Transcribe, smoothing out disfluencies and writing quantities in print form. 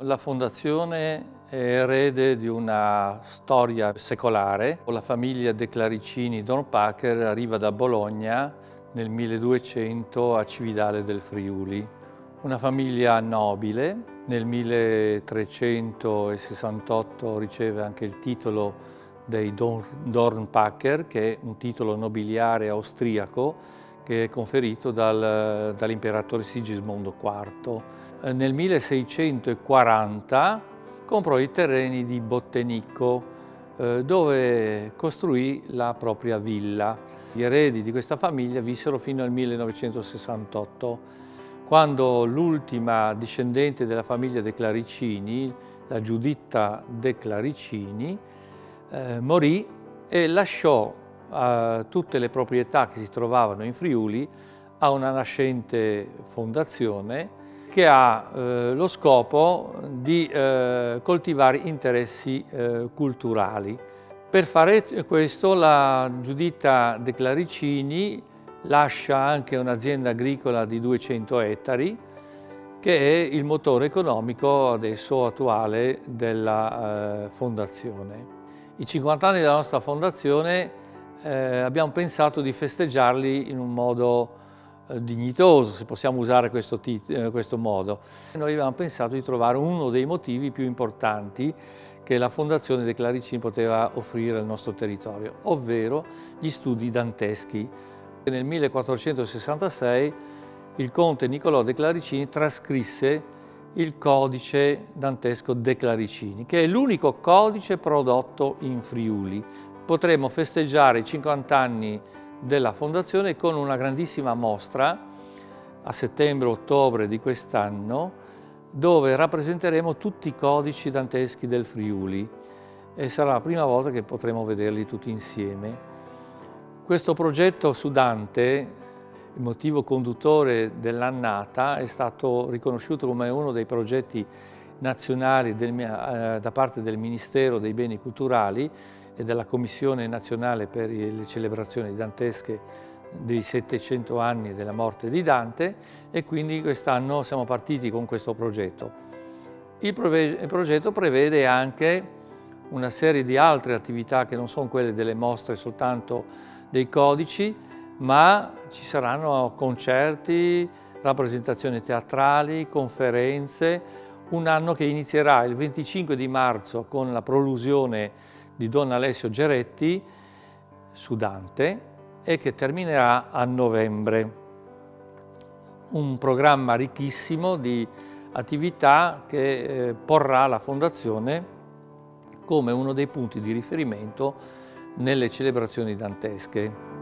La fondazione è erede di una storia secolare. La famiglia De Claricini-Dornpacher arriva da Bologna nel 1200 a Cividale del Friuli. Una famiglia nobile, nel 1368 riceve anche il titolo dei Dornpacher, che è un titolo nobiliare austriaco che è conferito dall'imperatore Sigismondo IV. Nel 1640 comprò i terreni di Bottenicco, dove costruì la propria villa. Gli eredi di questa famiglia vissero fino al 1968, quando l'ultima discendente della famiglia De Claricini, la Giuditta De Claricini, morì e lasciò tutte le proprietà che si trovavano in Friuli a una nascente fondazione che ha lo scopo di coltivare interessi culturali. Per fare questo la Giuditta De Claricini lascia anche un'azienda agricola di 200 ettari che è il motore economico adesso attuale della fondazione. I 50 anni della nostra fondazione abbiamo pensato di festeggiarli in un modo dignitoso, se possiamo usare questo modo. Noi avevamo pensato di trovare uno dei motivi più importanti che la Fondazione De Claricini poteva offrire al nostro territorio, ovvero gli studi danteschi. Nel 1466 il conte Niccolò De Claricini trascrisse il codice dantesco De Claricini, che è l'unico codice prodotto in Friuli. Potremo festeggiare i 50 anni della Fondazione con una grandissima mostra a settembre-ottobre di quest'anno, dove rappresenteremo tutti i codici danteschi del Friuli e sarà la prima volta che potremo vederli tutti insieme. Questo progetto su Dante, il motivo conduttore dell'annata, è stato riconosciuto come uno dei progetti nazionali da parte del Ministero dei Beni Culturali e della Commissione Nazionale per le celebrazioni dantesche dei 700 anni della morte di Dante, e quindi quest'anno siamo partiti con questo progetto. Il progetto prevede anche una serie di altre attività che non sono quelle delle mostre soltanto dei codici, ma ci saranno concerti, rappresentazioni teatrali, conferenze, un anno che inizierà il 25 di marzo con la prolusione di Don Alessio Geretti su Dante e che terminerà a novembre. Un programma ricchissimo di attività che porrà la Fondazione come uno dei punti di riferimento nelle celebrazioni dantesche.